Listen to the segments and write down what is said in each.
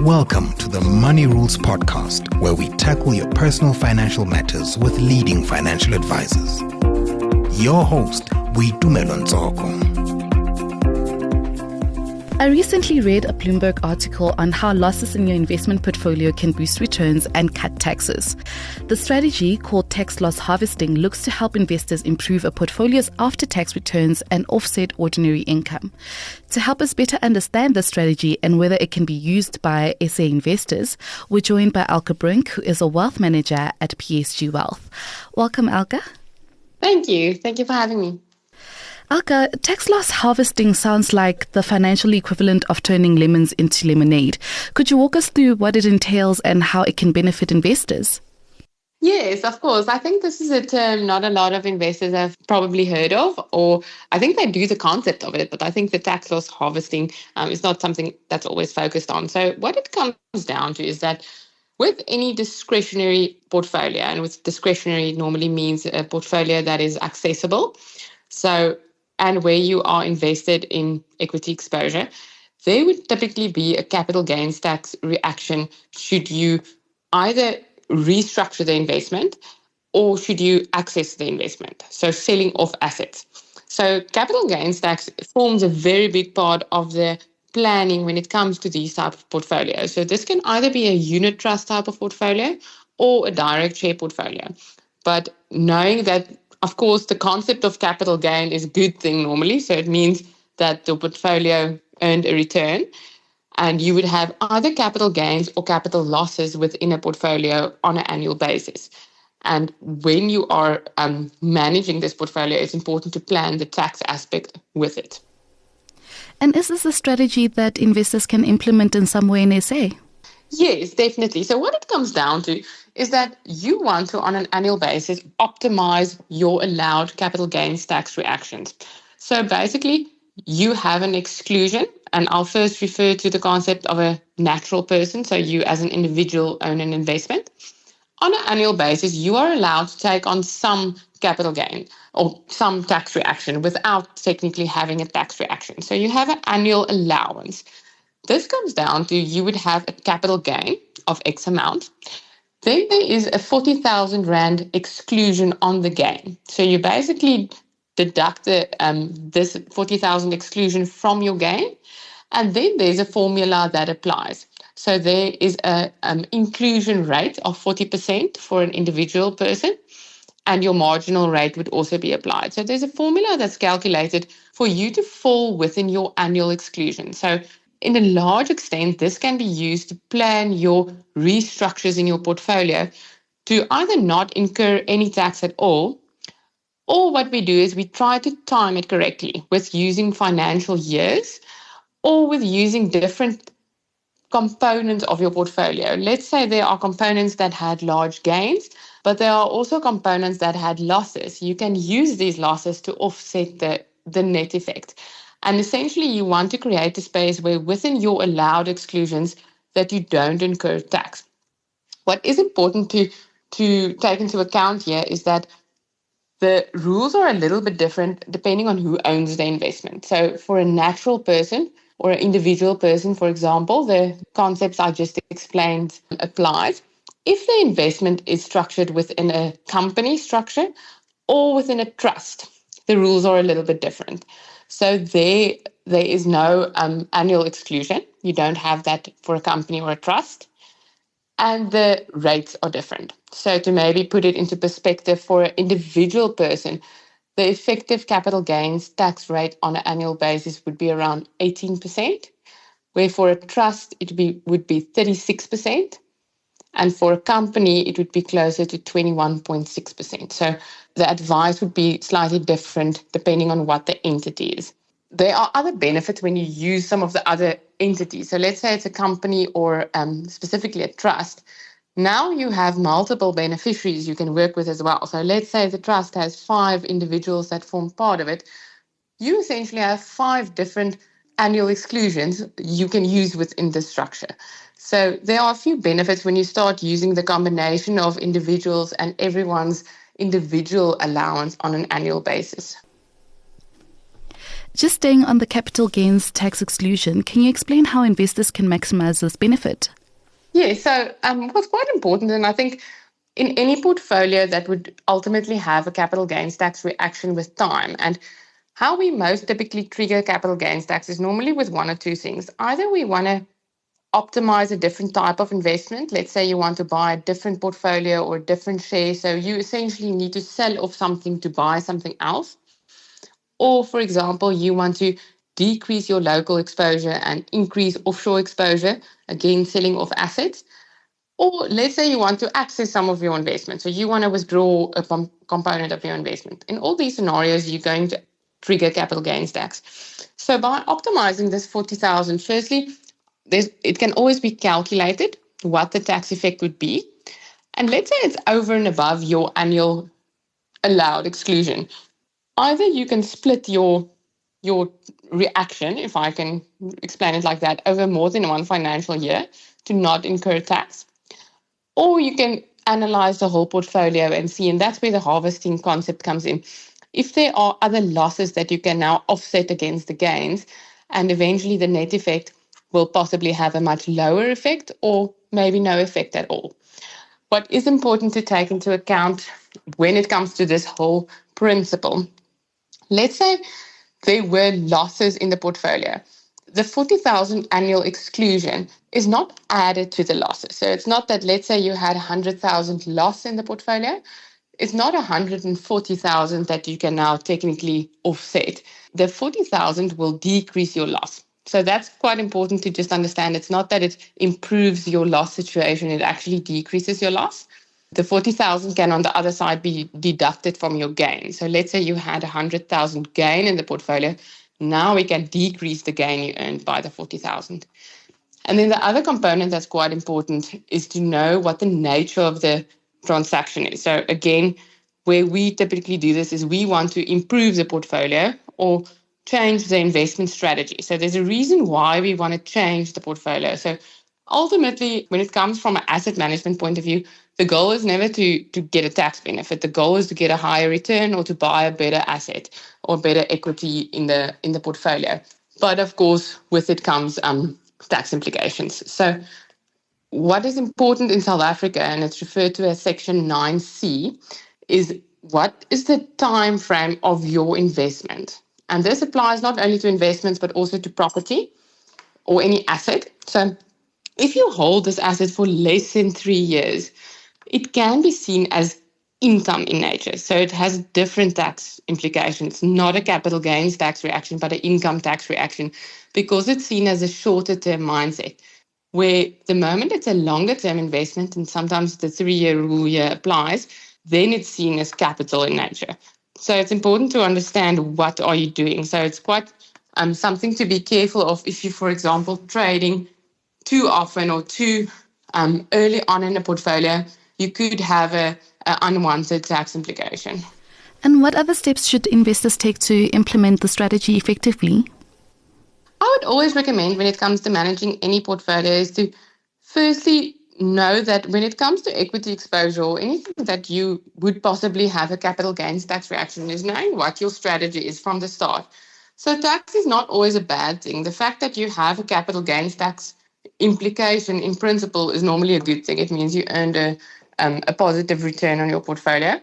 Welcome to the Money Rules Podcast, where we tackle your personal financial matters with leading financial advisors. Your host, Boitumelo Ntsoko. I recently read a Bloomberg article on how losses in your investment portfolio can boost returns and cut taxes. The strategy, called tax loss harvesting, looks to help investors improve a portfolio's after-tax returns and offset ordinary income. To help us better understand the strategy and whether it can be used by SA investors, we're joined by Elke Brink, who is a wealth manager at PSG Wealth. Welcome, Elke. Thank you. Thank you for having me. Elke, tax loss harvesting sounds like the financial equivalent of turning lemons into lemonade. Could you walk us through what it entails and how it can benefit investors? Yes, of course. I think this is a term not a lot of investors have probably heard of, or I think they do the concept of it, but I think the tax loss harvesting is not something that's always focused on. So what it comes down to is that with any discretionary portfolio, and with discretionary normally means a portfolio that is accessible, and where you are invested in equity exposure, there would typically be a capital gains tax reaction should you either restructure the investment or should you access the investment, so selling off assets. So capital gains tax forms a very big part of the planning when it comes to these type of portfolios. So this can either be a unit trust type of portfolio or a direct share portfolio. But knowing that, of course, the concept of capital gain is a good thing normally. So it means that the portfolio earned a return and you would have either capital gains or capital losses within a portfolio on an annual basis. And when you are managing this portfolio, it's important to plan the tax aspect with it. And is this a strategy that investors can implement in some way in SA? Yes, definitely. So what it comes down to is that you want to, on an annual basis, optimize your allowed capital gains tax reactions. So basically, you have an exclusion, and I'll first refer to the concept of a natural person. So you as an individual own an investment. On an annual basis, you are allowed to take on some capital gain or some tax reaction without technically having a tax reaction. So you have an annual allowance. This comes down to you would have a capital gain of X amount. Then there is a 40,000 Rand exclusion on the gain. So you basically deduct this 40,000 exclusion from your gain. And then there's a formula that applies. So there is an inclusion rate of 40% for an individual person, and your marginal rate would also be applied. So there's a formula that's calculated for you to fall within your annual exclusion. So in a large extent, this can be used to plan your restructures in your portfolio to either not incur any tax at all, or what we do is we try to time it correctly with using financial years or with using different components of your portfolio. Let's say there are components that had large gains, but there are also components that had losses. You can use these losses to offset the net effect. And essentially, you want to create a space where within your allowed exclusions that you don't incur tax. What is important to take into account here is that the rules are a little bit different depending on who owns the investment. So for a natural person or an individual person, for example, the concepts I just explained applies. If the investment is structured within a company structure or within a trust, the rules are a little bit different. So there is no annual exclusion. You don't have that for a company or a trust. And the rates are different. So to maybe put it into perspective for an individual person, the effective capital gains tax rate on an annual basis would be around 18%, where for a trust it would be 36%, and for a company it would be closer to 21.6%. So the advice would be slightly different depending on what the entity is. There are other benefits when you use some of the other entities. So let's say it's a company or specifically a trust. Now you have multiple beneficiaries you can work with as well. So let's say the trust has 5 individuals that form part of it. You essentially have 5 different annual exclusions you can use within the structure. So there are a few benefits when you start using the combination of individuals and everyone's individual allowance on an annual basis. Just staying on the capital gains tax exclusion, can you explain how investors can maximize this benefit? Yeah, so what's quite important, and I think in any portfolio that would ultimately have a capital gains tax reaction with time, and how we most typically trigger capital gains tax is normally with one or two things. Either we want to optimize a different type of investment. Let's say you want to buy a different portfolio or a different share. So you essentially need to sell off something to buy something else. Or, for example, you want to decrease your local exposure and increase offshore exposure, again, selling off assets. Or let's say you want to access some of your investment. So you want to withdraw a component of your investment. In all these scenarios, you're going to trigger capital gains tax. So by optimizing this 40,000, firstly, it can always be calculated what the tax effect would be. And let's say it's over and above your annual allowed exclusion. Either you can split your reaction, if I can explain it like that, over more than one financial year to not incur tax. Or you can analyze the whole portfolio and see, and that's where the harvesting concept comes in. If there are other losses that you can now offset against the gains, and eventually the net effect will possibly have a much lower effect or maybe no effect at all. What is important to take into account when it comes to this whole principle, let's say there were losses in the portfolio. The 40,000 annual exclusion is not added to the losses. So it's not that, let's say you had 100,000 loss in the portfolio. It's not 140,000 that you can now technically offset. The 40,000 will decrease your loss. So that's quite important to just understand. It's not that it improves your loss situation, it actually decreases your loss. The 40,000 can, on the other side, be deducted from your gain. So let's say you had 100,000 gain in the portfolio. Now we can decrease the gain you earned by the 40,000. And then the other component that's quite important is to know what the nature of the transaction is. So again, where we typically do this is we want to improve the portfolio or change the investment strategy. So there's a reason why we want to change the portfolio. So ultimately, when it comes from an asset management point of view, the goal is never to get a tax benefit. The goal is to get a higher return or to buy a better asset or better equity in the portfolio. But of course, with it comes tax implications. So what is important in South Africa, and it's referred to as Section 9C, is what is the time frame of your investment? And this applies not only to investments, but also to property or any asset. So if you hold this asset for less than 3 years, it can be seen as income in nature. So it has different tax implications, not a capital gains tax reaction, but an income tax reaction, because it's seen as a shorter term mindset, where the moment it's a longer term investment, and sometimes the 3-year rule here applies, then it's seen as capital in nature. So it's important to understand what are you doing. So it's quite something to be careful of if you, for example, trading too often or too early on in a portfolio, you could have an unwanted tax implication. And what other steps should investors take to implement the strategy effectively? I would always recommend when it comes to managing any portfolio is to firstly know that when it comes to equity exposure or anything that you would possibly have a capital gains tax reaction is knowing what your strategy is from the start. So tax is not always a bad thing. The fact that you have a capital gains tax implication in principle is normally a good thing. It means you earned a positive return on your portfolio.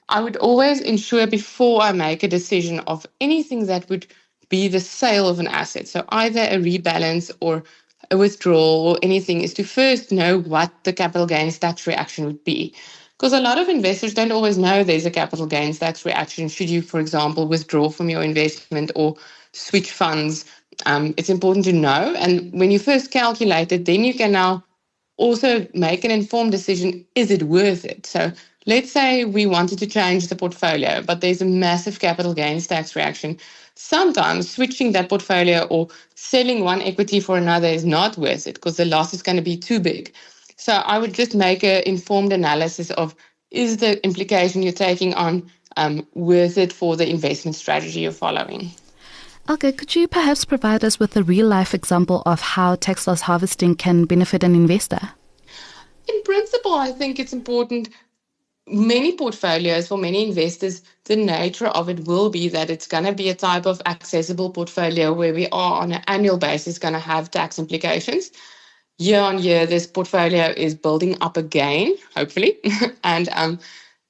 I would always ensure before I make a decision of anything that would be the sale of an asset, so either a rebalance or a withdrawal or anything, is to first know what the capital gains tax reaction would be. Because a lot of investors don't always know there's a capital gains tax reaction should you, for example, withdraw from your investment or switch funds. It's important to know. And when you first calculate it, then you can now also make an informed decision, is it worth it? So let's say we wanted to change the portfolio, but there's a massive capital gains tax reaction. Sometimes switching that portfolio or selling one equity for another is not worth it because the loss is going to be too big. So I would just make an informed analysis of, is the implication you're taking on worth it for the investment strategy you're following? Okay, could you perhaps provide us with a real-life example of how tax loss harvesting can benefit an investor? In principle, I think it's important. Many portfolios, for many investors, the nature of it will be that it's going to be a type of accessible portfolio where we are on an annual basis going to have tax implications. year on year, this portfolio is building up again, hopefully. And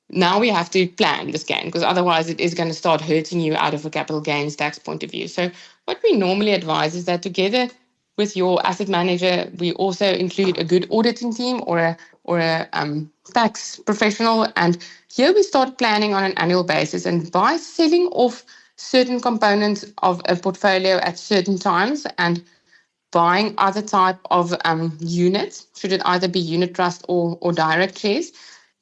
now we have to plan this gain, because otherwise it is going to start hurting you out of a capital gains tax point of view. So what we normally advise is that together with your asset manager, we also include a good auditing team or a tax professional. And here we start planning on an annual basis. And by selling off certain components of a portfolio at certain times and buying other type of units, should it either be unit trust or direct shares,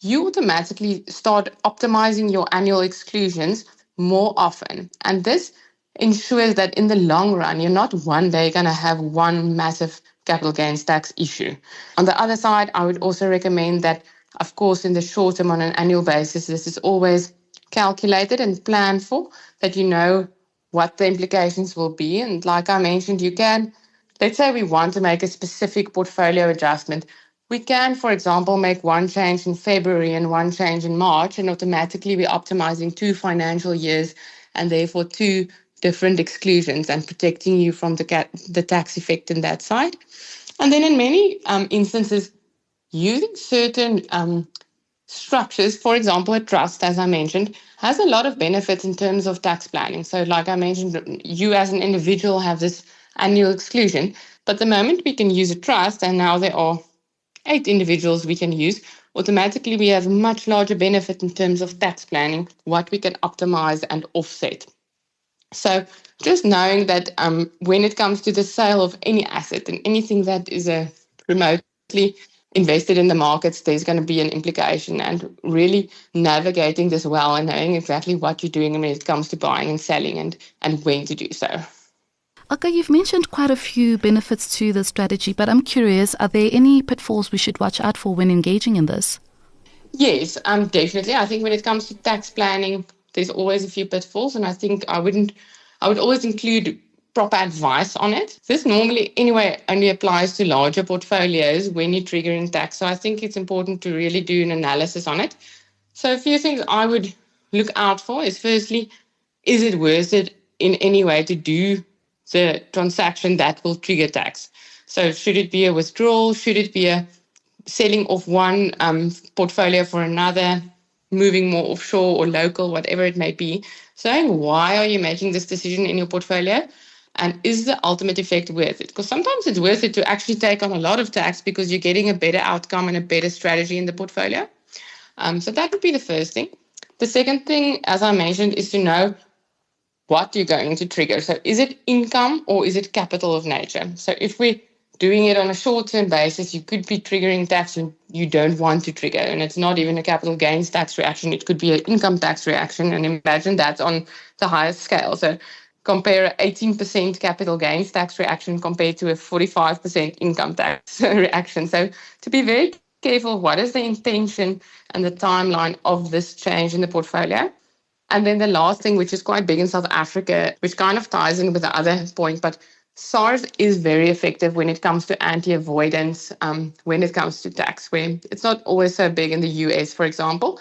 you automatically start optimizing your annual exclusions more often. And this ensures that in the long run, you're not one day going to have one massive capital gains tax issue. On the other side, I would also recommend that, of course, in the short term on an annual basis, this is always calculated and planned for, that you know what the implications will be. And like I mentioned, you can, let's say we want to make a specific portfolio adjustment. We can, for example, make one change in February and one change in March, and automatically we're optimizing 2 financial years and therefore 2 different exclusions and protecting you from the tax effect in that side. And then in many instances, using certain structures, for example, a trust, as I mentioned, has a lot of benefits in terms of tax planning. So like I mentioned, you as an individual have this annual exclusion, but the moment we can use a trust, and now there are 8 individuals we can use, automatically we have much larger benefit in terms of tax planning, what we can optimize and offset. So just knowing that when it comes to the sale of any asset and anything that is remotely invested in the markets, there's going to be an implication, and really navigating this well and knowing exactly what you're doing when it comes to buying and selling and when to do so. Okay, you've mentioned quite a few benefits to the strategy, but I'm curious, are there any pitfalls we should watch out for when engaging in this? Yes, definitely. I think when it comes to tax planning, there's always a few pitfalls, and I think I would always include proper advice on it. This normally, anyway, only applies to larger portfolios when you're triggering tax. So I think it's important to really do an analysis on it. So a few things I would look out for is, firstly, is it worth it in any way to do the transaction that will trigger tax? So should it be a withdrawal? Should it be a selling off one portfolio for another, moving more offshore or local, whatever it may be? So why are you making this decision in your portfolio? And is the ultimate effect worth it? Because sometimes it's worth it to actually take on a lot of tax because you're getting a better outcome and a better strategy in the portfolio. So that would be the first thing. The second thing, as I mentioned, is to know what you're going to trigger. So is it income or is it capital of nature? So if we're doing it on a short-term basis, you could be triggering tax you don't want to trigger. And it's not even a capital gains tax reaction. It could be an income tax reaction. And imagine that's on the highest scale. So compare an 18% capital gains tax reaction compared to a 45% income tax reaction. So to be very careful, what is the intention and the timeline of this change in the portfolio? And then the last thing, which is quite big in South Africa, which kind of ties in with the other point, but SARS is very effective when it comes to anti-avoidance, when it comes to tax, where it's not always so big in the US, for example.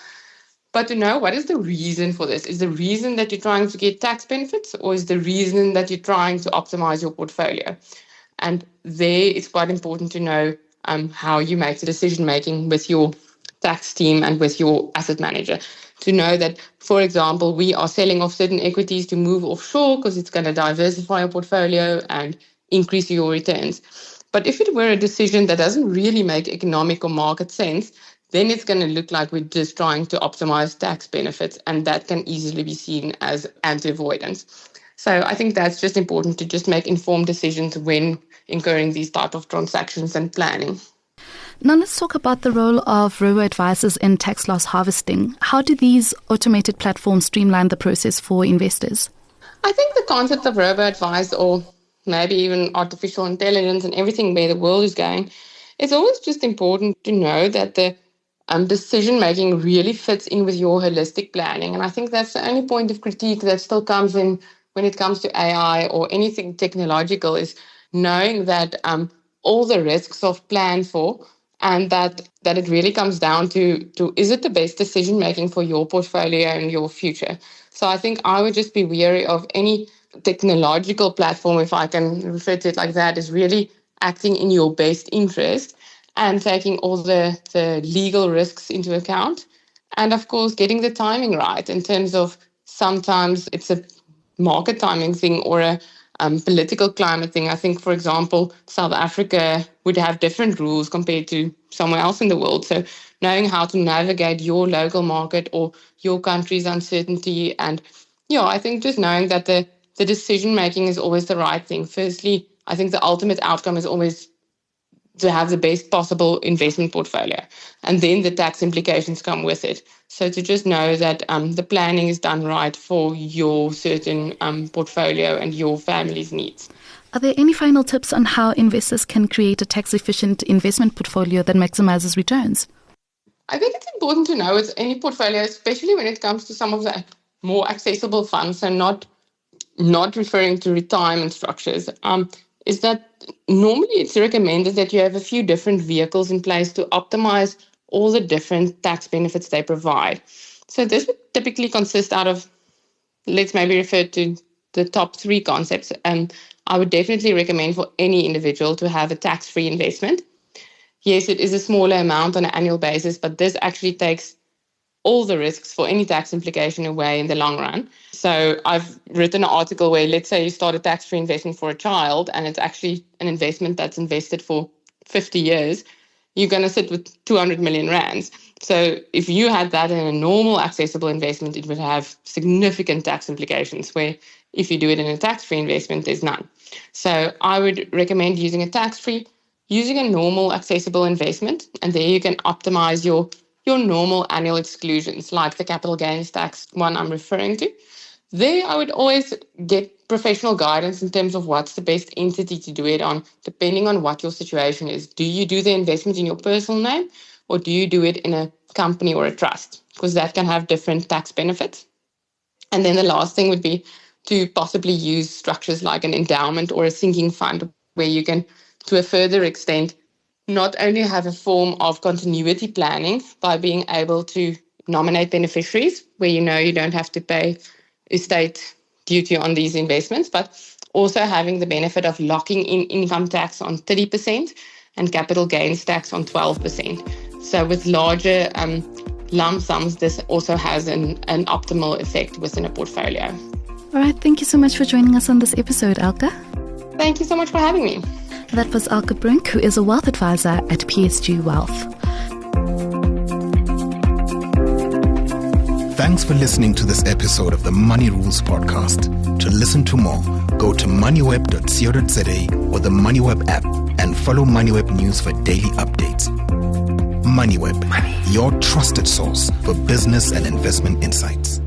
But to know what is the reason for this? Is the reason that you're trying to get tax benefits, or is the reason that you're trying to optimize your portfolio? And there it's quite important to know how you make the decision-making with your tax team and with your asset manager, to know that, for example, we are selling off certain equities to move offshore because it's going to diversify your portfolio and increase your returns. But if it were a decision that doesn't really make economic or market sense, then it's going to look like we're just trying to optimize tax benefits, and that can easily be seen as anti-avoidance. So I think that's just important to just make informed decisions when incurring these type of transactions and planning. Now let's talk about the role of robo-advisors in tax loss harvesting. How do these automated platforms streamline the process for investors? I think the concept of robo-advice, or maybe even artificial intelligence and everything where the world is going, it's always just important to know that the decision-making really fits in with your holistic planning. And I think that's the only point of critique that still comes in when it comes to AI or anything technological, is knowing that all the risks are planned for, and that it really comes down to is it the best decision making for your portfolio and your future. So I think I would just be wary of any technological platform, if I can refer to it like that, is really acting in your best interest and taking all the legal risks into account. And of course, getting the timing right in terms of sometimes it's a market timing thing or a political climate thing. I think, for example, South Africa would have different rules compared to somewhere else in the world. So knowing how to navigate your local market or your country's uncertainty. And I think just knowing that the decision making is always the right thing. Firstly, I think the ultimate outcome is always to have the best possible investment portfolio. And then the tax implications come with it. So to just know that the planning is done right for your certain portfolio and your family's needs. Are there any final tips on how investors can create a tax-efficient investment portfolio that maximizes returns? I think it's important to know with any portfolio, especially when it comes to some of the more accessible funds, and not referring to retirement structures, is that normally it's recommended that you have a few different vehicles in place to optimize all the different tax benefits they provide. So this would typically consist out of, let's maybe refer to the top 3 concepts. And I would definitely recommend for any individual to have a tax-free investment. Yes, it is a smaller amount on an annual basis, but this actually takes all the risks for any tax implication away in the long run. So I've written an article where, let's say you start a tax-free investment for a child and it's actually an investment that's invested for 50 years, you're going to sit with 200 million rands. So if you had that in a normal accessible investment, it would have significant tax implications, where if you do it in a tax-free investment, there's none. So I would recommend using a normal accessible investment, and there you can optimize your normal annual exclusions, like the capital gains tax one I'm referring to. There, I would always get professional guidance in terms of what's the best entity to do it on, depending on what your situation is. Do you do the investment in your personal name, or do you do it in a company or a trust? Because that can have different tax benefits. And then the last thing would be to possibly use structures like an endowment or a sinking fund, where you can, to a further extent, not only have a form of continuity planning by being able to nominate beneficiaries, where you don't have to pay estate duty on these investments, but also having the benefit of locking in income tax on 30% and capital gains tax on 12%. So with larger lump sums, this also has an optimal effect within a portfolio. All right, thank you so much for joining us on this episode, Elke. Thank you so much for having me. That was Elke Brink, who is a wealth advisor at PSG Wealth. Thanks for listening to this episode of the Money Rules Podcast. To listen to more, go to moneyweb.co.za or the Moneyweb app and follow Moneyweb News for daily updates. Moneyweb, your trusted source for business and investment insights.